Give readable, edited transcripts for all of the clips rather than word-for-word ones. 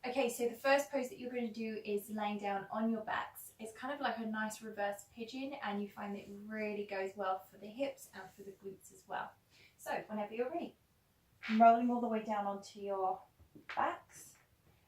Okay, so the first pose that you're going to do is laying down on your backs. It's kind of like a nice reverse pigeon, and you find that it really goes well for the hips and for the glutes as well. So whenever you're ready, rolling all the way down onto your backs,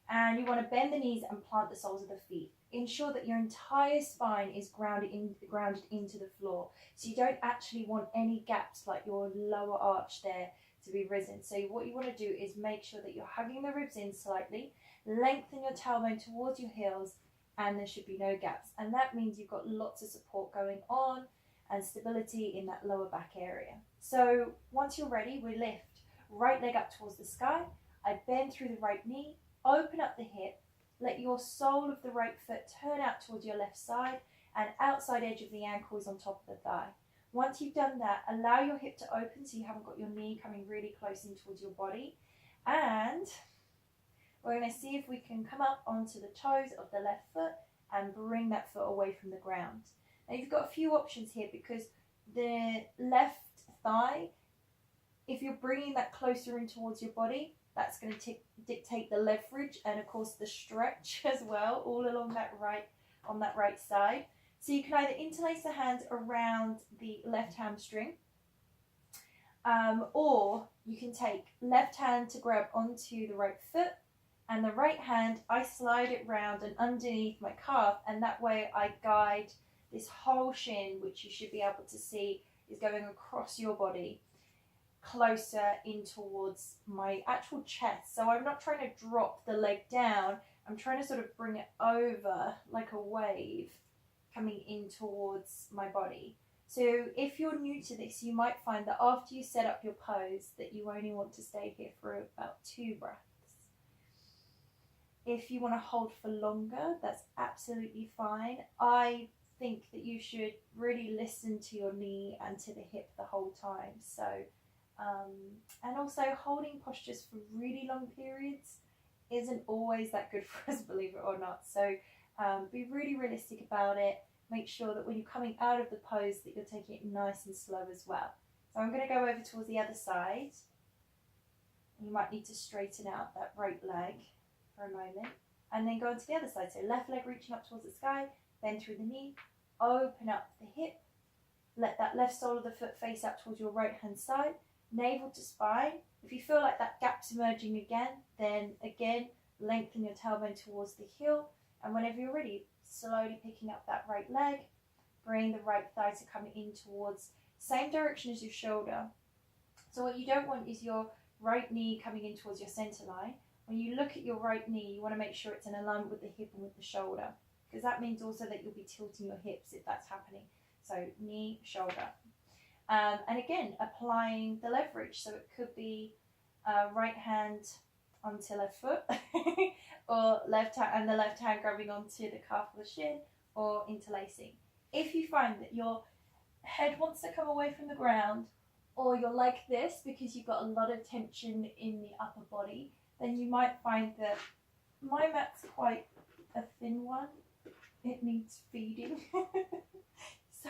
and you want to bend the knees and plant the soles of the feet. Ensure that your entire spine is grounded into the floor, so you don't actually want any gaps like your lower arch there to be risen. So what you want to do is make sure that you're hugging the ribs in slightly, lengthen your tailbone towards your heels, and there should be no gaps. And that means you've got lots of support going on and stability in that lower back area. So once you're ready, we lift right leg up towards the sky. I bend through the right knee, open up the hip, let your sole of the right foot turn out towards your left side, and outside edge of the ankle is on top of the thigh. Once you've done that, allow your hip to open so you haven't got your knee coming really close in towards your body. And we're going to see if we can come up onto the toes of the left foot and bring that foot away from the ground. Now you've got a few options here, because the left thigh, if you're bringing that closer in towards your body, that's going to dictate the leverage and of course the stretch as well, all along that right side. So you can either interlace the hands around the left hamstring, or you can take left hand to grab onto the right foot, and the right hand, I slide it round and underneath my calf, and that way I guide this whole shin, which you should be able to see is going across your body, closer in towards my actual chest. So I'm not trying to drop the leg down, I'm trying to sort of bring it over like a wave coming in towards my body. So if you're new to this, you might find that after you set up your pose that you only want to stay here for about 2 breaths. If you want to hold for longer, that's absolutely fine. I think that you should really listen to your knee and to the hip the whole time. So and also holding postures for really long periods isn't always that good for us, believe it or not. So be really realistic about it. Make sure that when you're coming out of the pose that you're taking it nice and slow as well. So I'm going to go over towards the other side. You might need to straighten out that right leg for a moment, and then go on to the other side. So left leg reaching up towards the sky, bend through the knee, open up the hip, let that left sole of the foot face out towards your right hand side, navel to spine. If you feel like that gap's emerging again, then again lengthen your tailbone towards the heel, and whenever you're ready, slowly picking up that right leg, bring the right thigh to come in towards same direction as your shoulder. So what you don't want is your right knee coming in towards your center line. When you look at your right knee, you want to make sure it's in alignment with the hip and with the shoulder, because that means also that you'll be tilting your hips if that's happening. So knee, shoulder. And again, applying the leverage. So it could be right hand onto left foot, or left hand and the left hand grabbing onto the calf of the shin, or interlacing. If you find that your head wants to come away from the ground, or you're like this because you've got a lot of tension in the upper body, then you might find that my mat's quite a thin one. It needs feeding. So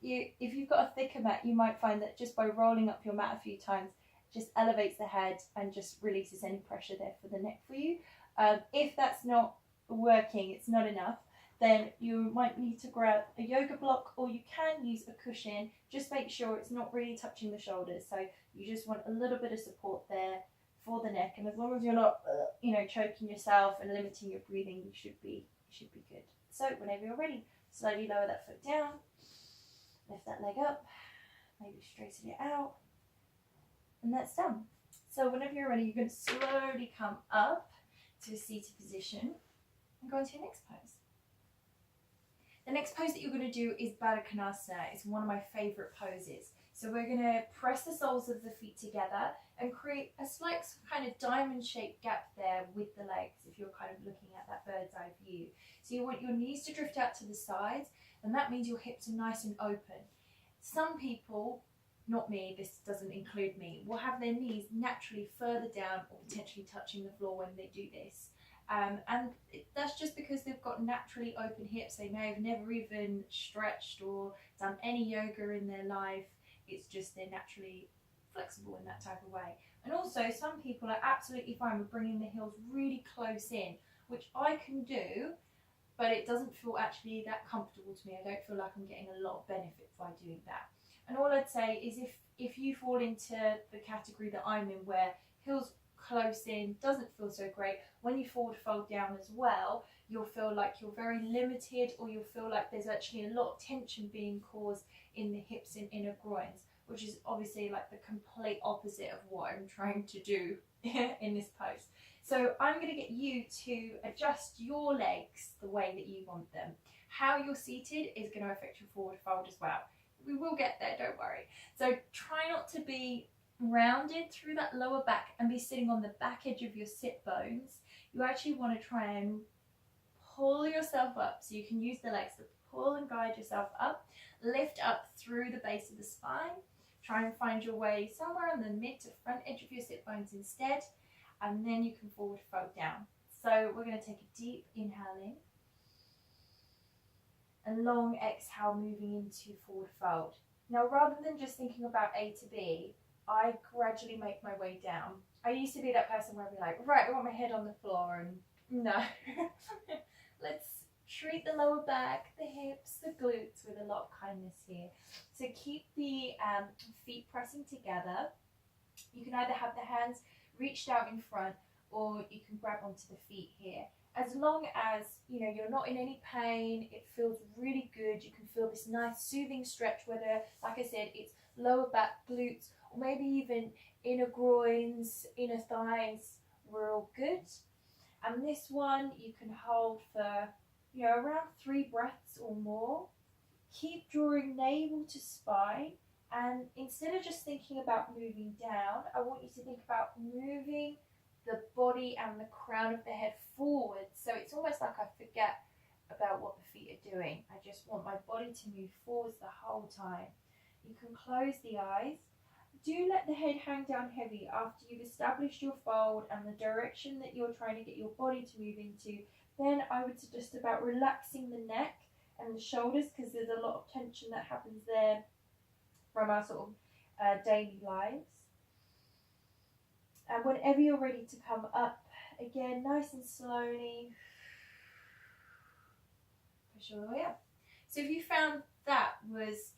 if you've got a thicker mat, you might find that just by rolling up your mat a few times, just elevates the head and just releases any pressure there for the neck for you. If that's not working, it's not enough, then you might need to grab a yoga block, or you can use a cushion. Just make sure it's not really touching the shoulders. So you just want a little bit of support there for the neck, and as long as you're not choking yourself and limiting your breathing, you should be good. So whenever you're ready, slowly lower that foot down, lift that leg up, maybe straighten it out, and that's done. So whenever you're ready, you're going to slowly come up to a seated position and go into your next pose. The next pose that you're going to do is Baddha Konasana. It's one of my favorite poses. So we're going to press the soles of the feet together and create a slight kind of diamond-shaped gap there with the legs, if you're kind of looking at that bird's eye view. So you want your knees to drift out to the sides, and that means your hips are nice and open. Some people, not me, this doesn't include me, will have their knees naturally further down or potentially touching the floor when they do this. And that's just because they've got naturally open hips. They may have never even stretched or done any yoga in their life. It's just they're naturally flexible in that type of way. And also some people are absolutely fine with bringing the heels really close in, which I can do, but it doesn't feel actually that comfortable to me. I don't feel like I'm getting a lot of benefit by doing that. And all I'd say is if you fall into the category that I'm in, where heels close in doesn't feel so great, when you forward fold down as well, you'll feel like you're very limited, or you'll feel like there's actually a lot of tension being caused in the hips and inner groins, which is obviously like the complete opposite of what I'm trying to do in this pose. So I'm going to get you to adjust your legs the way that you want them. How you're seated is going to affect your forward fold as well. We will get there, don't worry. So try not to be rounded through that lower back and be sitting on the back edge of your sit bones. You actually want to try and pull yourself up, so you can use the legs to pull and guide yourself up. Lift up through the base of the spine. Try and find your way somewhere on the mid to front edge of your sit bones instead, and then you can forward fold down. So we're going to take a deep inhale in, a long exhale moving into forward fold. Now, rather than just thinking about A to B, I gradually make my way down. I used to be that person where I'd be like, right, I want my head on the floor, and no. Let's treat the lower back, the hips, the glutes with a lot of kindness here. So keep the feet pressing together. You can either have the hands reached out in front, or you can grab onto the feet here. As long as you're not in any pain, it feels really good. You can feel this nice soothing stretch, whether, like I said, it's lower back, glutes, or maybe even inner groins, inner thighs. We're all good. And this one you can hold for around 3 breaths or more. Keep drawing navel to spine, and instead of just thinking about moving down, I want you to think about moving the body and the crown of the head forward. So it's almost like I forget about what the feet are doing. I just want my body to move forwards the whole time. You can close the eyes. Do let the head hang down heavy after you've established your fold and the direction that you're trying to get your body to move into. Then I would suggest about relaxing the neck and the shoulders, because there's a lot of tension that happens there from our sort of daily lives. And whenever you're ready to come up, again, nice and slowly, push all the way up. So if you found that was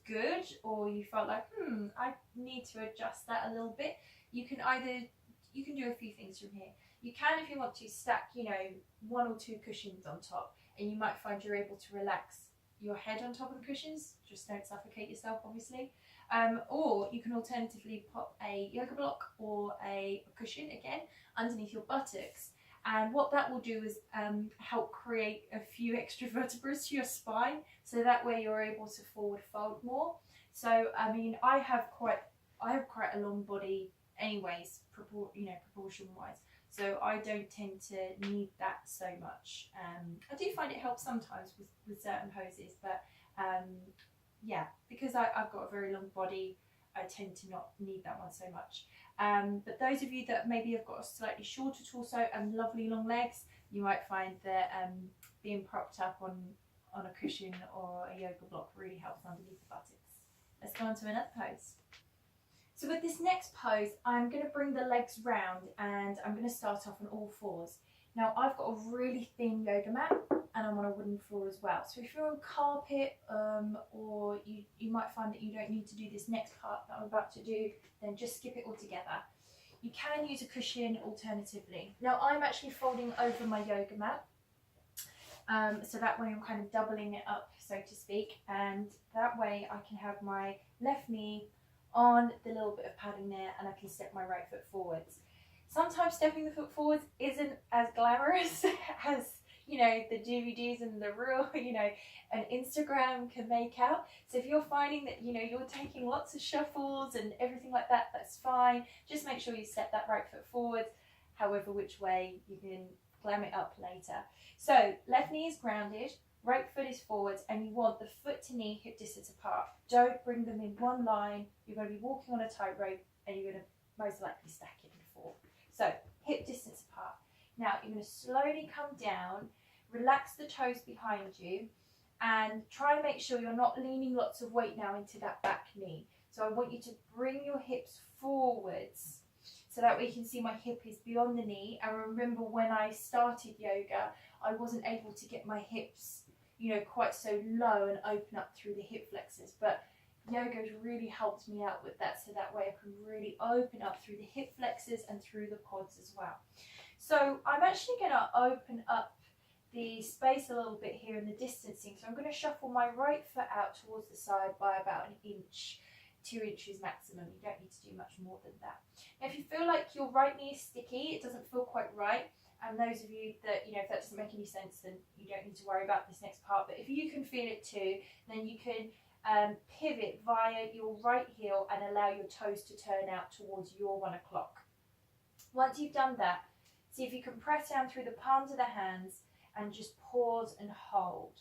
good, or you felt like, I need to adjust that a little bit, you can do a few things from here. You can, if you want to, stack 1 or 2 cushions on top, and you might find you're able to relax your head on top of the cushions. Just don't suffocate yourself, obviously. Or you can alternatively pop a yoga block or a cushion, again, underneath your buttocks. And what that will do is help create a few extra vertebrae to your spine, so that way you're able to forward fold more. So I mean, I have quite a long body anyways, proportion wise, so I don't tend to need that so much. I do find it helps sometimes with certain poses, but yeah, because I've got a very long body, I tend to not need that one so much. But those of you that maybe have got a slightly shorter torso and lovely long legs, you might find that being propped up on a cushion or a yoga block really helps underneath the buttocks. Let's go on to another pose. So with this next pose, I'm going to bring the legs round, and I'm going to start off on all fours. Now, I've got a really thin yoga mat, and I'm on a wooden floor as well. So if you're on carpet, or you might find that you don't need to do this next part that I'm about to do, then just skip it altogether. You can use a cushion alternatively. Now, I'm actually folding over my yoga mat, so that way I'm kind of doubling it up, so to speak, and that way I can have my left knee on the little bit of padding there, and I can step my right foot forwards. Sometimes stepping the foot forwards isn't as glamorous as the DVDs and the real an Instagram can make out. So if you're finding that you're taking lots of shuffles and everything like that, that's fine. Just make sure you step that right foot forward, however which way you can glam it up later. So left knee is grounded, right foot is forwards, and you want the foot to knee hip distance apart. Don't bring them in one line. You're going to be walking on a tightrope, and you're going to most likely stack it and fall. So hip distance apart. Now you're going to slowly come down, relax the toes behind you, and try and make sure you're not leaning lots of weight now into that back knee. So I want you to bring your hips forwards so that we can see my hip is beyond the knee. And remember, when I started yoga, I wasn't able to get my hips, you know, quite so low and open up through the hip flexors. But yoga has really helped me out with that, so that way I can really open up through the hip flexors and through the quads as well. So I'm actually going to open up the space a little bit here in the distancing. So I'm going to shuffle my right foot out towards the side by about an inch, 2 inches maximum. You don't need to do much more than that. Now, if you feel like your right knee is sticky, it doesn't feel quite right, and those of you that, you know, if that doesn't make any sense, then you don't need to worry about this next part. But if you can feel it too, then you can pivot via your right heel and allow your toes to turn out towards your 1 o'clock. Once you've done that, see if you can press down through the palms of the hands and just pause and hold.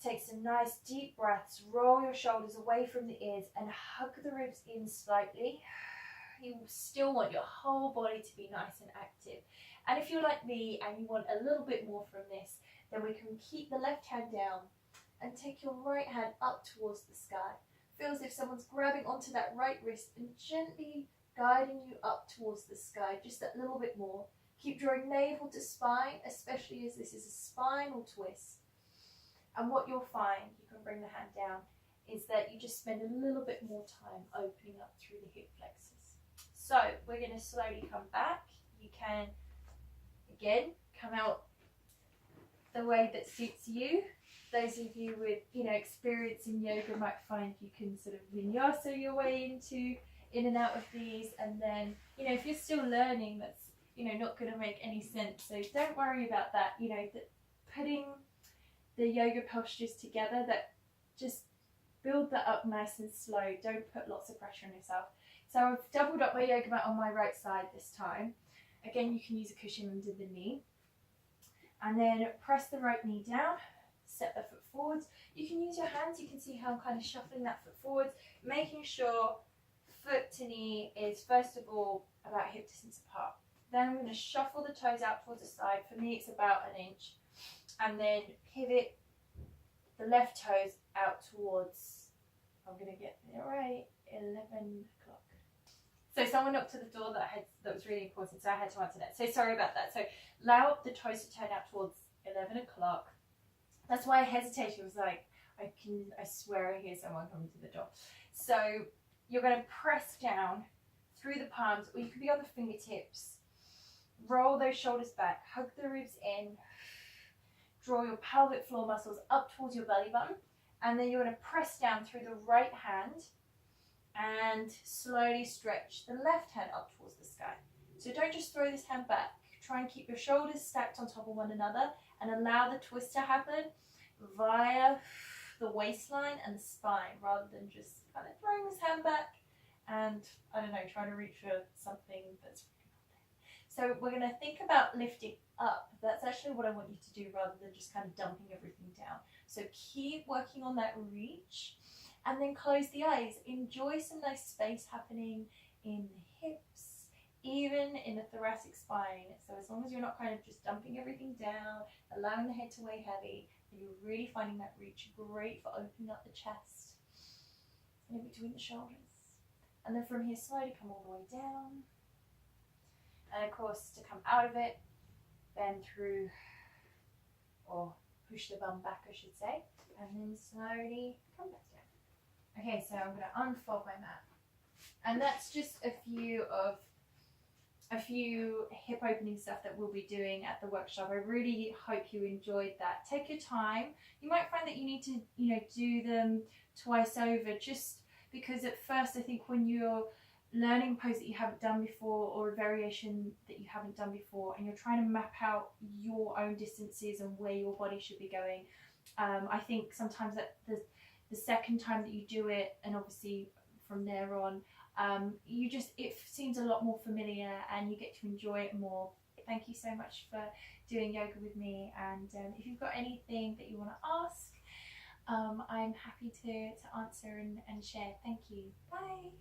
Take some nice deep breaths, roll your shoulders away from the ears and hug the ribs in slightly. You still want your whole body to be nice and active. And if you're like me and you want a little bit more from this, then we can keep the left hand down and take your right hand up towards the sky. Feel as if someone's grabbing onto that right wrist and gently guiding you up towards the sky, just that little bit more. Keep drawing navel to spine, especially as this is a spinal twist. And what you'll find, you can bring the hand down, is that you just spend a little bit more time opening up through the hip flexors. So we're going to slowly come back. You can, again, come out the way that suits you. Those of you with, you know, experience in yoga might find you can sort of vinyasa your way into in and out of these. And then, you know, if you're still learning, that's, you know, not going to make any sense. So don't worry about that. You know, that putting the yoga postures together, that just build that up nice and slow. Don't put lots of pressure on yourself. So I've doubled up my yoga mat on my right side this time. Again, you can use a cushion under the knee. And then press the right knee down, step the foot forwards. You can use your hands. You can see how I'm kind of shuffling that foot forwards, making sure foot to knee is first of all about hip distance apart. Then I'm going to shuffle the toes out towards the side. For me, it's about an inch. And then pivot the left toes out towards, I'm going to get it right, 11 o'clock. So someone knocked at the door that was really important, so I had to answer that. So sorry about that. So allow the toes to turn out towards 11 o'clock. That's why I hesitated. It was like, I swear I hear someone coming to the door. So you're going to press down through the palms, or you could be on the fingertips. Roll those shoulders back, hug the ribs in, draw your pelvic floor muscles up towards your belly button, and then you're going to press down through the right hand and slowly stretch the left hand up towards the sky. So don't just throw this hand back. Try and keep your shoulders stacked on top of one another and allow the twist to happen via the waistline and the spine, rather than just kind of throwing this hand back and, I don't know, trying to reach for something that's really not there. So we're going to think about lifting up. That's actually what I want you to do, rather than just kind of dumping everything down. So keep working on that reach, and then close the eyes. Enjoy some nice space happening in the hips, even in the thoracic spine. So as long as you're not kind of just dumping everything down, allowing the head to weigh heavy, and you're really finding that reach, great for opening up the chest and in between the shoulders. And then from here, slowly come all the way down. And of course, to come out of it, bend through, or push the bum back, I should say, and then slowly come back down. Okay, so I'm going to unfold my mat. And that's just a few hip opening stuff that we'll be doing at the workshop. I really hope you enjoyed that. Take your time. You might find that you need to, you know, do them twice over, just because at first I think when you're learning a pose that you haven't done before, or a variation that you haven't done before, and you're trying to map out your own distances and where your body should be going, I think sometimes that the second time that you do it, and obviously from there on, it seems a lot more familiar and you get to enjoy it more. Thank you so much for doing yoga with me, and if you've got anything that you want to ask, I'm happy to answer and share. Thank you. Bye.